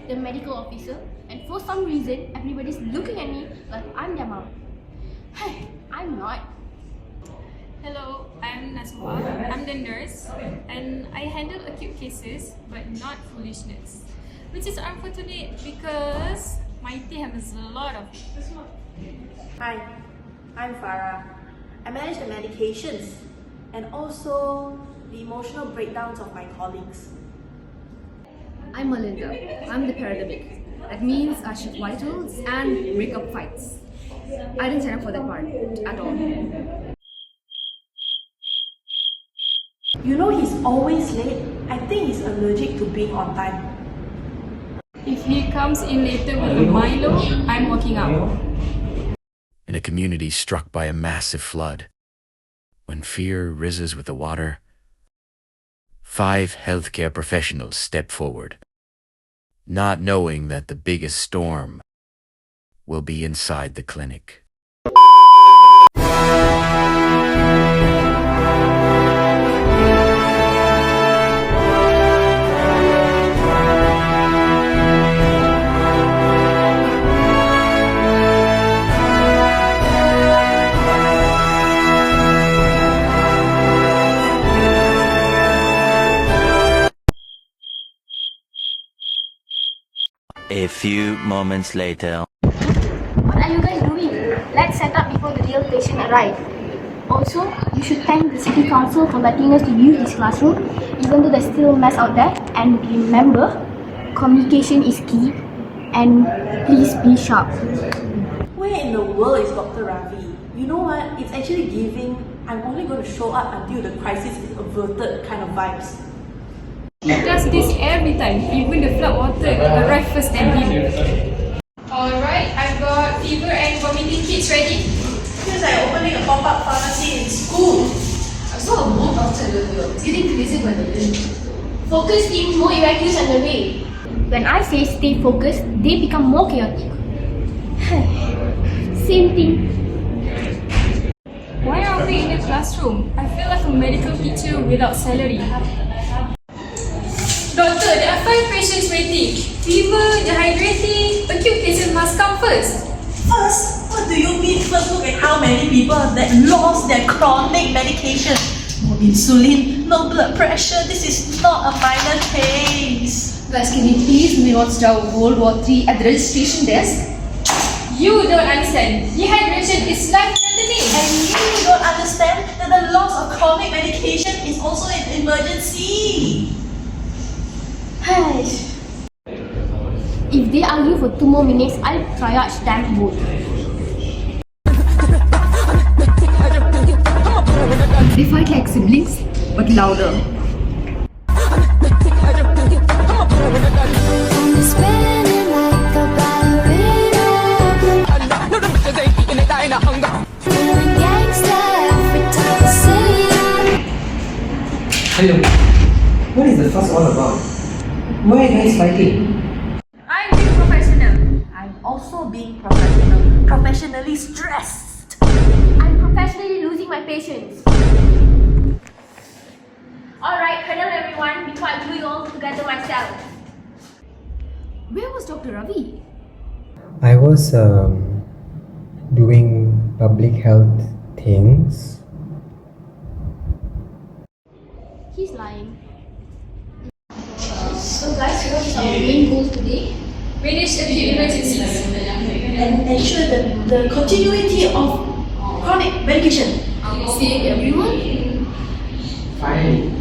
the medical officer, and for some reason, everybody's looking at me like I'm their mom. Hey, I'm not. Hello, I'm Naswa. I'm the nurse and I handle acute cases but not foolishness, which is unfortunate because my team has a lot of it. Hi, I'm Farah. I manage the medications and also the emotional breakdowns of my colleagues. I'm Melinda. I'm the paramedic. That means I check vitals and break up fights. I didn't sign up for that part at all. You know he's always late. I think he's allergic to being on time. If he comes in later with a Milo, I'm walking out. In a community struck by a massive flood, when fear rises with the water, 5 healthcare professionals step forward, not knowing that the biggest storm will be inside the clinic. A few moments later. What are you guys doing? Let's set up before the real patient arrives. Also, you should thank the city council for letting us to use this classroom, even though there's still a mess out there. And remember, communication is key, and please be sharp. Where in the world is Dr. Ravi? You know what? It's actually giving I'm only going to show up until the crisis is averted kind of vibes. He does this every time, even the flood water arrives first than him. Alright, I've got fever and vomiting kits ready. Feels like opening a pop-up pharmacy in school. I saw a boat outside earlier. It's getting crazy by the wind. Focus team, more evacuees on the way. When I say stay focused, they become more chaotic. Same thing. Why are we in the classroom? I feel like a medical teacher without salary. Doctor, there are 5 patients waiting. Fever, dehydrating, acute cases must come first. First? What do you mean first? Look at how many people that lost their chronic medication. No insulin, no blood pressure. This is not a minor case. Guys, can you please me watch down World War III at the registration desk? You don't understand. Dehydration is life-threatening. And you don't understand that the loss of chronic medication is also an emergency. If they argue for 2 more minutes, I'll triage them both. They fight like siblings, but louder. Hello, what is the fuss all about? Why are you guys fighting? I'm being professional. I'm also being professional. Professionally stressed. I'm professionally losing my patience. Alright, hello everyone, before I glue you all together myself. Where was Dr. Ravi? I was doing public health things. He's lying. So guys, what is our main goal today? Manage acute emergencies. And ensure the continuity of chronic medication. Seeing everyone? Finally.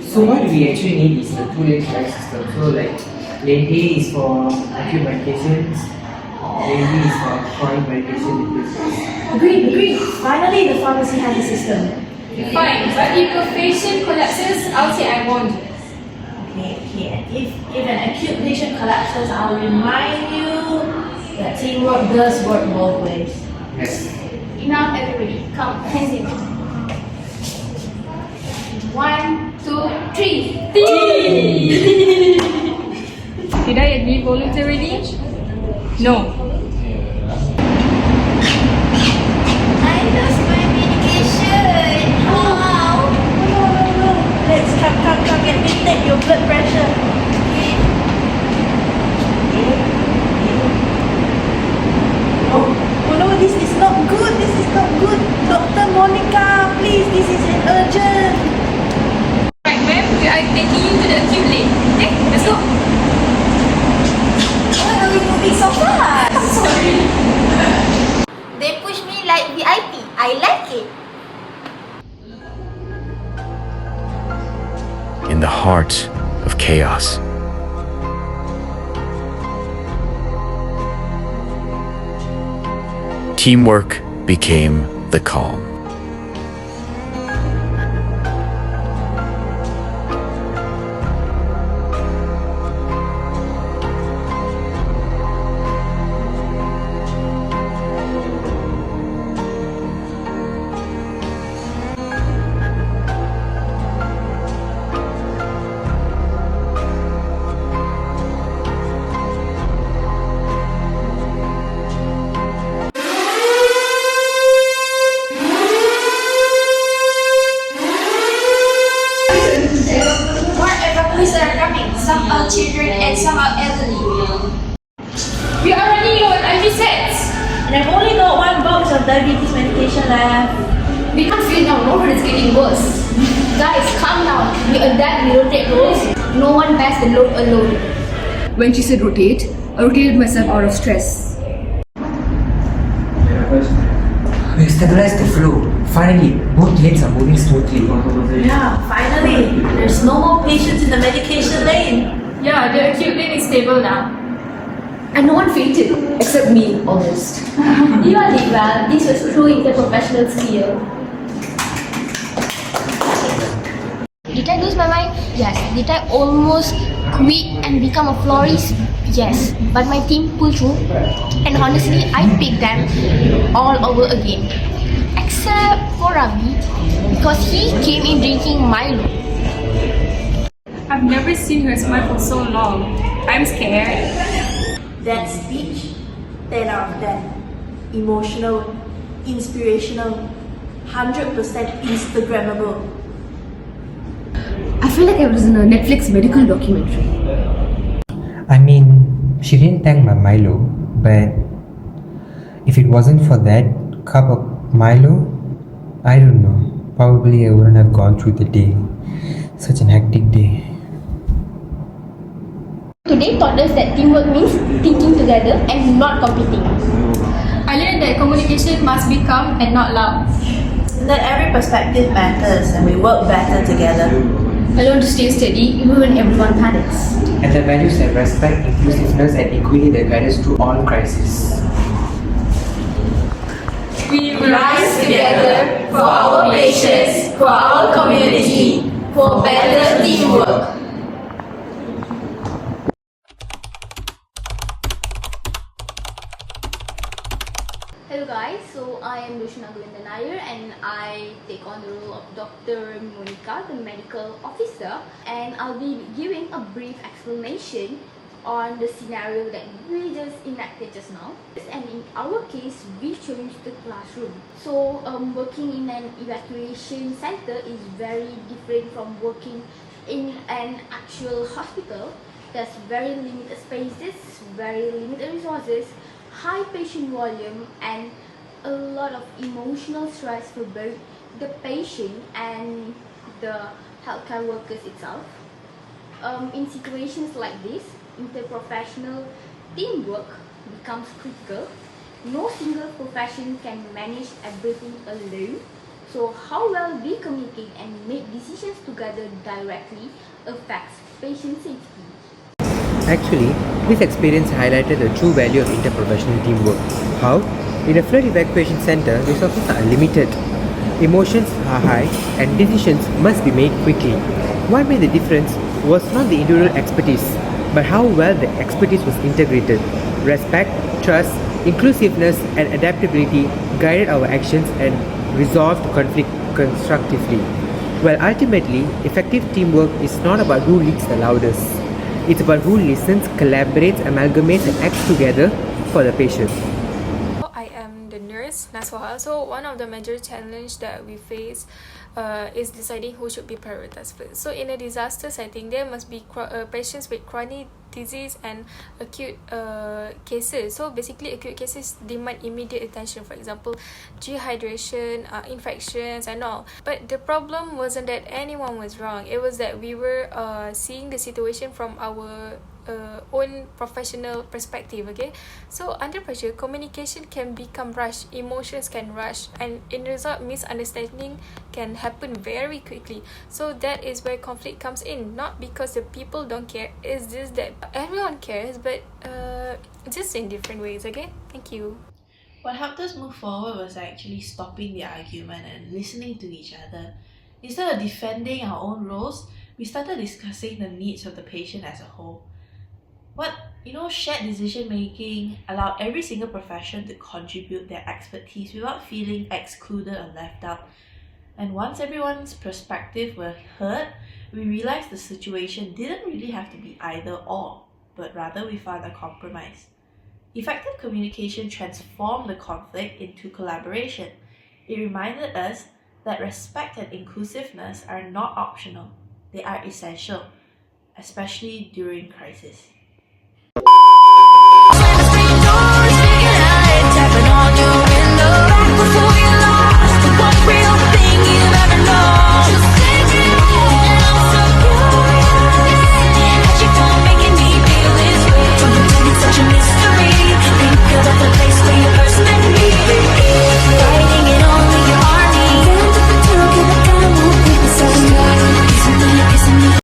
So what we actually need is the 2-lane track system. So like lane A is for acute medications, lane B is for chronic medication. Agreed. Finally, the pharmacy has a system. Fine, but if a patient collapses, I'll say I won. Okay. If an acute patient collapses, I'll remind you that teamwork does work both ways. Yes. Enough everybody, come, hands in. 1, 2, 3. Did I agree voluntarily? No. I lost my medication. How? No. Let's come, get me take your blood pressure. speak so fast. Sorry. They push me like VIP. I like it. In the heart of chaos, teamwork became the calm. More evacuees are coming. Some are children and some are elderly. We are running low on IV sets. And I've only got one box of diabetes medication left. We can't feel now. No one is getting worse. Guys, calm down. We adapt, we rotate roles. No one bears the load alone. When she said rotate, I rotated myself out of stress. We stabilized the flow. Finally, both lanes are moving smoothly. Yeah, finally. There's no more patients in the medication lane. Yeah, the acute lane is stable now. And no one fainted, except me, almost. You all did well. This was true interprofessional skill. Did I lose my mind? Yes. Did I almost quit and become a florist? Yes. But my team pulled through, and honestly, I picked them all over again. Except for Ravi, because he came in drinking Milo. I've never seen her smile for so long. I'm scared. That speech, 10 out of 10. Emotional, inspirational, 100% Instagrammable. I feel like I was in a Netflix medical documentary. I mean, she didn't thank my Milo, but if it wasn't for that cup of Milo, I don't know. Probably I wouldn't have gone through the day. Such an hectic day. Today taught us that teamwork means thinking together and not competing. I learned that communication must be calm and not loud. That every perspective matters and we work better together. I learned to stay steady even when everyone panics. And the values like respect, inclusiveness, and equity that guide us through all crises. We will Rise together for our patients, for our community, for better teamwork. Hello guys, so I am Lushna Glinda Nair and I take on the role of Dr. Monica, the medical officer, and I'll be giving a brief explanation on the scenario that we just enacted just now. And in our case, we chose the classroom. So working in an evacuation center is very different from working in an actual hospital. There's very limited spaces, very limited resources, high patient volume, and a lot of emotional stress for both the patient and the healthcare workers itself. In situations like this, interprofessional teamwork becomes critical. No single profession can manage everything alone. So how well we communicate and make decisions together directly affects patient safety. Actually, this experience highlighted the true value of interprofessional teamwork. How? In a flood evacuation center, resources are limited, emotions are high, and decisions must be made quickly. What made the difference was not the individual expertise, but how well the expertise was integrated. Respect, trust, inclusiveness, and adaptability guided our actions and resolved conflict constructively. Well, ultimately, effective teamwork is not about who leads the loudest. It's about who listens, collaborates, amalgamates, and acts together for the patient. I am the nurse, Naswaha. So one of the major challenges that we face is deciding who should be prioritized first. So in a disaster setting, there must be patients with chronic disease and acute cases. So basically, acute cases demand immediate attention. For example, dehydration, infections, and all. But the problem wasn't that anyone was wrong. It was that we were seeing the situation from our own professional perspective, okay? So under pressure, communication can become rushed, emotions can rush, and in result, misunderstanding can happen very quickly. So that is where conflict comes in, not because the people don't care, it's just that everyone cares, but just in different ways, okay? Thank you. What helped us move forward was actually stopping the argument and listening to each other. Instead of defending our own roles, we started discussing the needs of the patient as a whole. Shared decision making allowed every single profession to contribute their expertise without feeling excluded or left out. And once everyone's perspective were heard, we realized the situation didn't really have to be either or, but rather we found a compromise. Effective communication transformed the conflict into collaboration. It reminded us that respect and inclusiveness are not optional, they are essential, especially during crisis.